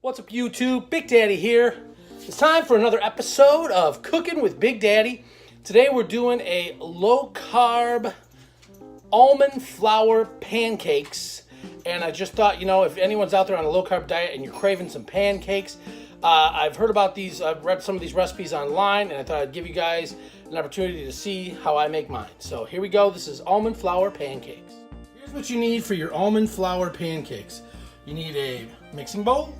What's up, YouTube? Big Daddy here. It's time for another episode of Cooking with Big Daddy. Today we're doing a low-carb almond flour pancakes. And I just thought, you know, if anyone's out there on a low-carb diet and you're craving some pancakes, I've heard about these, I've read some of these recipes online, and I thought I'd give you guys an opportunity to see how I make mine. So here we go. This is almond flour pancakes. Here's what you need for your almond flour pancakes. You need a mixing bowl,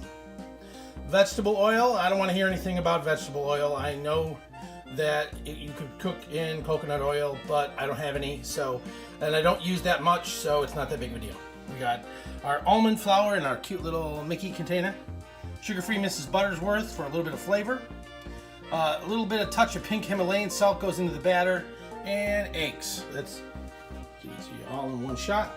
vegetable oil. I don't want to hear anything about vegetable oil. I know that you could cook in coconut oil, but I don't have any, and I don't use that much, so it's not that big of a deal. We got our almond flour in our cute little Mickey container, sugar-free Mrs. Buttersworth for a little bit of flavor, a little bit of touch of pink Himalayan salt goes into the batter, and eggs. That's easy, all in one shot.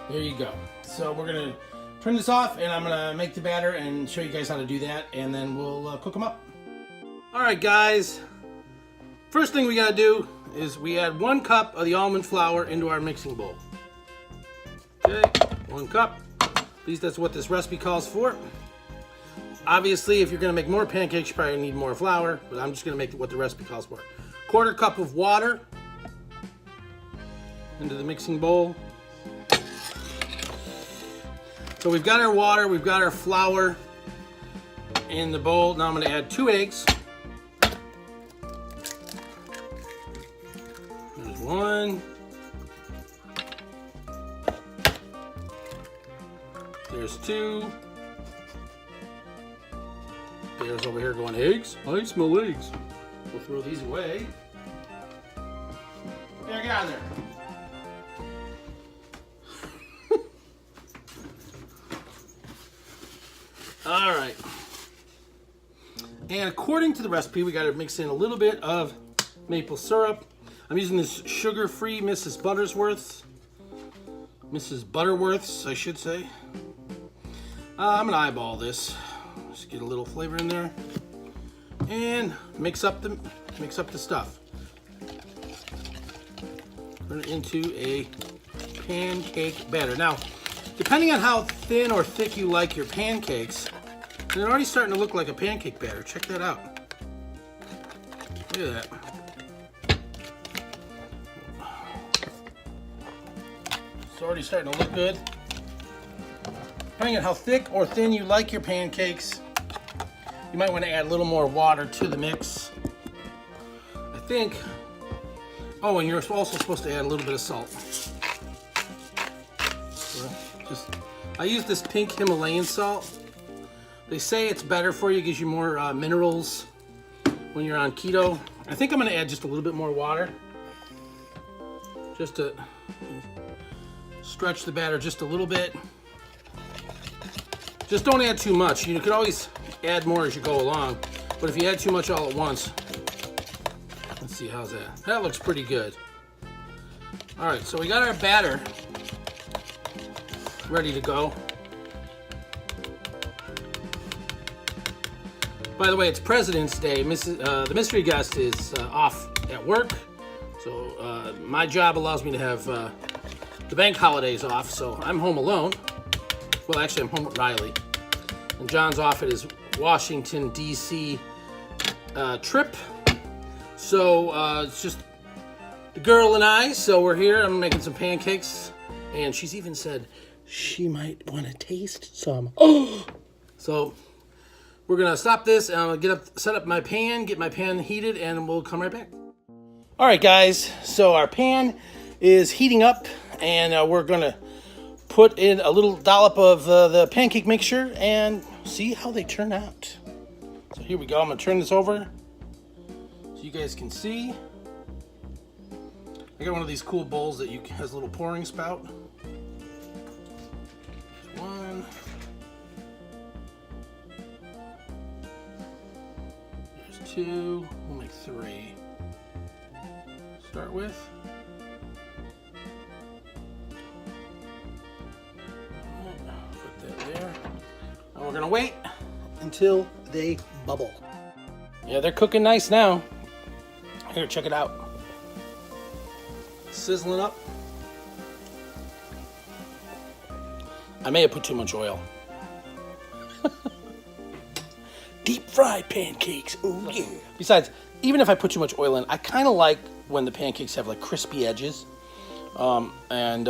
There you go. So we're gonna turn this off, and I'm gonna make the batter and show you guys how to do that, and then we'll cook them up. All right, guys. First thing we gotta do is we add 1 cup of the almond flour into our mixing bowl. Okay, 1 cup. At least that's what this recipe calls for. Obviously, if you're gonna make more pancakes, you probably need more flour, but I'm just gonna make what the recipe calls for. 1/4 cup of water into the mixing bowl. So we've got our water, we've got our flour in the bowl. Now I'm going to add 2 eggs. There's 1. There's 2. Bear's over here going, eggs? I smell eggs. We'll throw these away. Yeah, get out of there. All right, and according to the recipe, we got to mix in a little bit of maple syrup. I'm using this sugar-free Mrs. Butterworth's, I should say. I'm gonna eyeball this, just get a little flavor in there, and mix up the stuff. Turn it into a pancake batter. Now, depending on how thin or thick you like your pancakes, they're already starting to look like a pancake batter. Check that out. Look at that. It's already starting to look good. Depending on how thick or thin you like your pancakes, you might want to add a little more water to the mix. I think, oh, and you're also supposed to add a little bit of salt. I use this pink Himalayan salt. They say it's better for you, gives you more minerals when you're on keto. I think I'm going to add just a little bit more water, just to stretch the batter just a little bit. Just don't add too much. You could always add more as you go along, but if you add too much all at once, let's see, how's that? That looks pretty good. All right, so we got our batter ready to go. By the way, it's President's Day. The mystery guest is off at work, so my job allows me to have the bank holidays off, so I'm home alone. Well, actually, I'm home with Riley, and John's off at his Washington, D.C. Trip, so it's just the girl and I, so we're here. I'm making some pancakes, and she's even said she might want to taste some. Oh! So we're gonna stop this, and I'm gonna set up my pan, get my pan heated, and we'll come right back. All right, guys, so our pan is heating up, and we're gonna put in a little dollop of the pancake mixture and see how they turn out. So here we go. I'm gonna turn this over so you guys can see. I got one of these cool bowls that has a little pouring spout. There's 1. There's 2. We'll make 3. Start with. Put that there. And we're gonna wait until they bubble. Yeah, they're cooking nice now. Here, check it out. Sizzling up. I may have put too much oil. Deep fried pancakes. Oh yeah. Besides, even if I put too much oil in, I kind of like when the pancakes have like crispy edges. And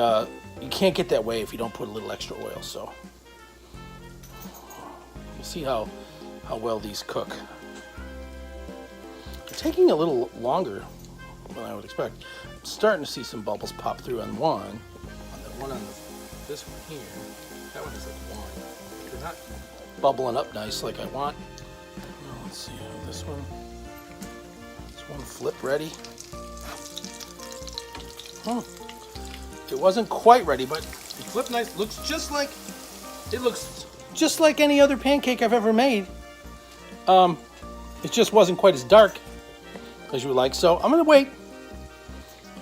you can't get that way if you don't put a little extra oil. So you see how well these cook. They're taking a little longer than I would expect. I'm starting to see some bubbles pop through on one. This one here. That one is like one. They're not bubbling up nice like I want. Let's see how this one flip ready. It wasn't quite ready, but it flipped nice. Looks just like any other pancake I've ever made. It just wasn't quite as dark as you would like. So I'm gonna wait.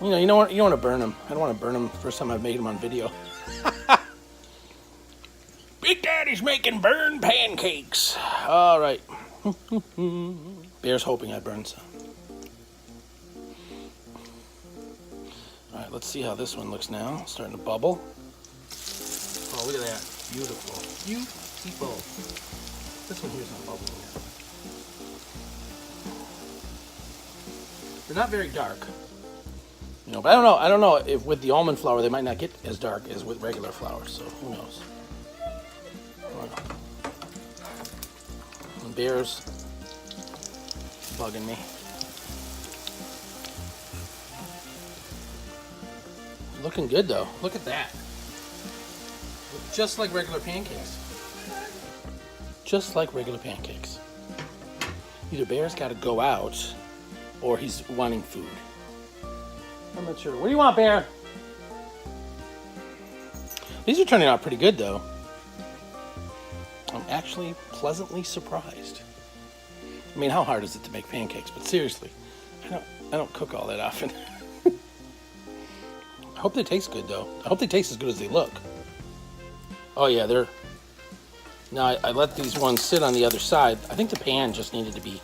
You don't want to burn them. I don't want to burn them the first time I've made them on video. Big Daddy's making burned pancakes. All right. Bear's hoping I burn some. All right, let's see how this one looks now. Starting to bubble. Oh, look at that. Beautiful. Beautiful. This one here's not bubbling yet. They're not very dark. But I don't know if with the almond flour they might not get as dark as with regular flour, so who knows. And Bear's bugging me. Looking good though. Look at that. Look just like regular pancakes. Just like regular pancakes. Either Bear's got to go out or he's wanting food. I'm not sure. What do you want, Bear? These are turning out pretty good though. I'm actually pleasantly surprised. I mean, how hard is it to make pancakes? But seriously, I don't cook all that often. I hope they taste good though. I hope they taste as good as they look. Oh yeah, they're... Now I let these ones sit on the other side. I think the pan just needed to be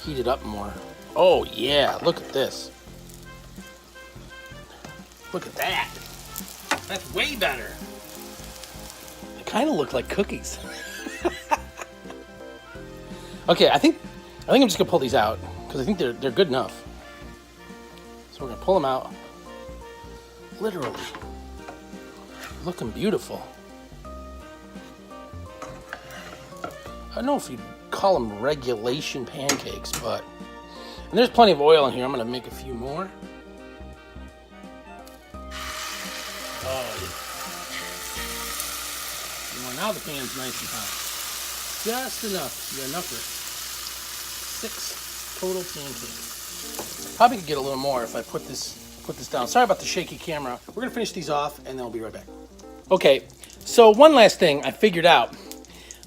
heated up more. Oh yeah, look at this. Look at that. That's way better. They kind of look like cookies. Okay, I think I'm just gonna pull these out because I think they're good enough. So we're gonna pull them out. Literally, looking beautiful. I don't know if you'd call them regulation pancakes, but and there's plenty of oil in here. I'm gonna make a few more. Oh, yeah. Well, now the pan's nice and hot. Just enough. You got enough for 6 total pancakes. Probably could get a little more if I put this down. Sorry about the shaky camera. We're gonna finish these off and then we'll be right back. Okay, so one last thing I figured out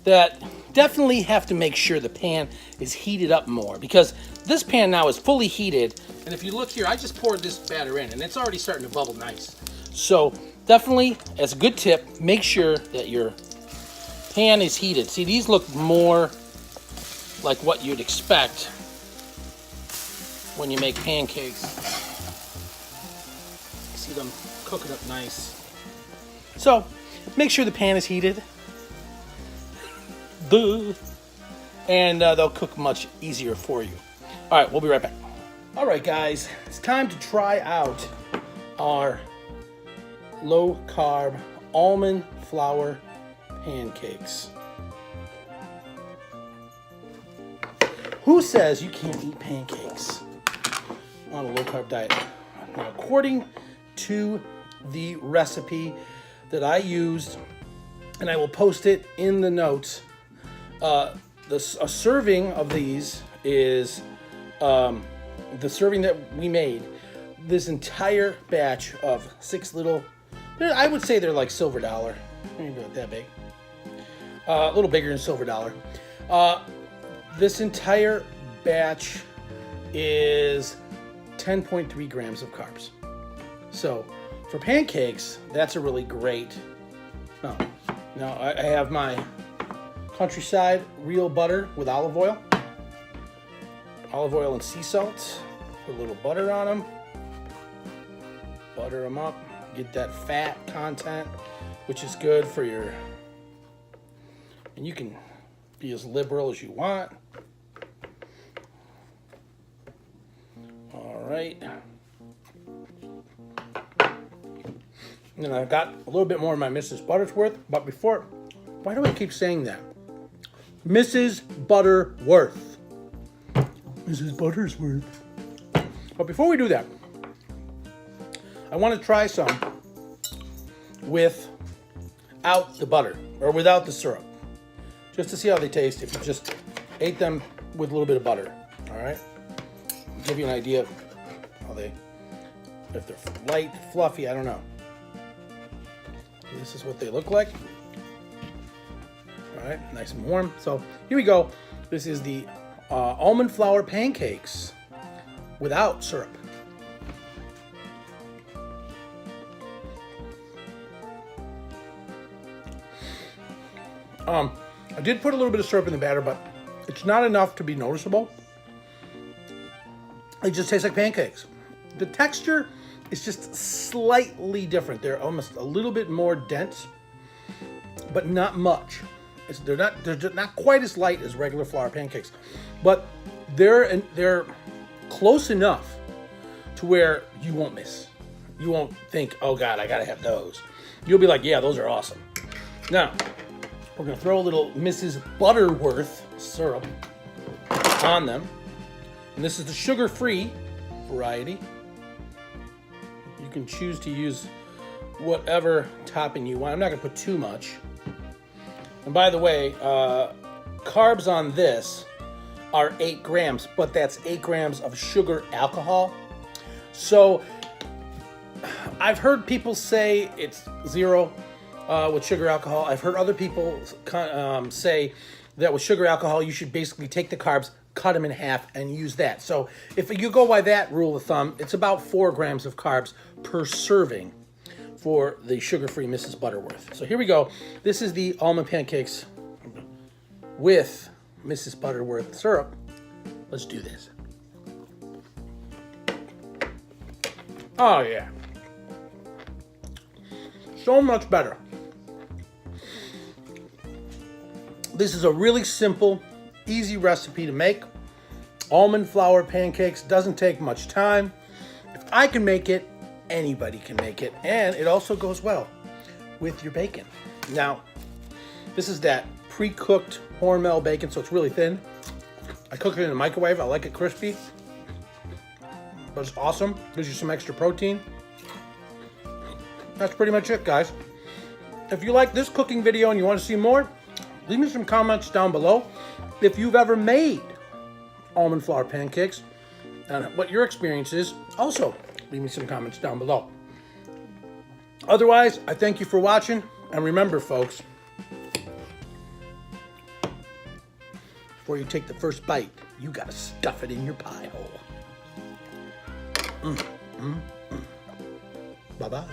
that definitely have to make sure the pan is heated up more because this pan now is fully heated. And if you look here, I just poured this batter in and it's already starting to bubble nice. So definitely, as a good tip, make sure that your pan is heated. See, these look more like what you'd expect when you make pancakes. See them cooking up nice. So make sure the pan is heated. And they'll cook much easier for you. All right, we'll be right back. All right, guys, it's time to try out our low-carb almond flour pancakes. Who says you can't eat pancakes on a low-carb diet? Now, according to the recipe that I used, and I will post it in the notes, a serving of these is the serving that we made. This entire batch of 6 little, I would say they're like silver dollar. Maybe not that big. A little bigger than silver dollar. This entire batch is 10.3 grams of carbs. So for pancakes, that's a really great. Now I have my Countryside real butter with olive oil and sea salt. Put a little butter on them. Butter them up. Get that fat content, which is good for your. And you can Be as liberal as you want. All right. And I've got a little bit more of my Mrs. Butterworth, but before, why do I keep saying that? Mrs. Butterworth. Mrs. Buttersworth. But before we do that, I want to try some without the butter, or without the syrup, just to see how they taste if you just ate them with a little bit of butter. All right? Give you an idea of how they, if they're light, fluffy, I don't know. This is what they look like. All right, nice and warm. So here we go. This is the almond flour pancakes without syrup. I did put a little bit of syrup in the batter, but it's not enough to be noticeable. It just tastes like pancakes. The texture is just slightly different. They're almost a little bit more dense, but not much. They're not quite as light as regular flour pancakes, but they're close enough to where you won't miss. You won't think, oh God, I gotta have those. You'll be like, yeah, those are awesome. Now, we're gonna throw a little Mrs. Butterworth syrup on them. And this is the sugar-free variety. You can choose to use whatever topping you want. I'm not gonna put too much. And by the way, carbs on this are 8 grams, but that's 8 grams of sugar alcohol. So I've heard people say it's 0 with sugar alcohol. I've heard other people say that with sugar alcohol, you should basically take the carbs, cut them in half, and use that. So if you go by that rule of thumb, it's about 4 grams of carbs per serving for the sugar-free Mrs. Butterworth. So here we go. This is the almond pancakes with Mrs. Butterworth syrup. Let's do this. Oh yeah. So much better. This is a really simple, easy recipe to make. Almond flour pancakes, doesn't take much time. If I can make it, anybody can make it. And it also goes well with your bacon. Now, this is that pre-cooked Hormel bacon, so it's really thin. I cook it in the microwave. I like it crispy, but it's awesome. Gives you some extra protein. That's pretty much it, guys. If you like this cooking video and you want to see more, leave me some comments down below. If you've ever made almond flour pancakes and what your experience is, also leave me some comments down below. Otherwise, I thank you for watching, and remember, folks, before you take the first bite, you gotta stuff it in your pie hole. Bye-bye.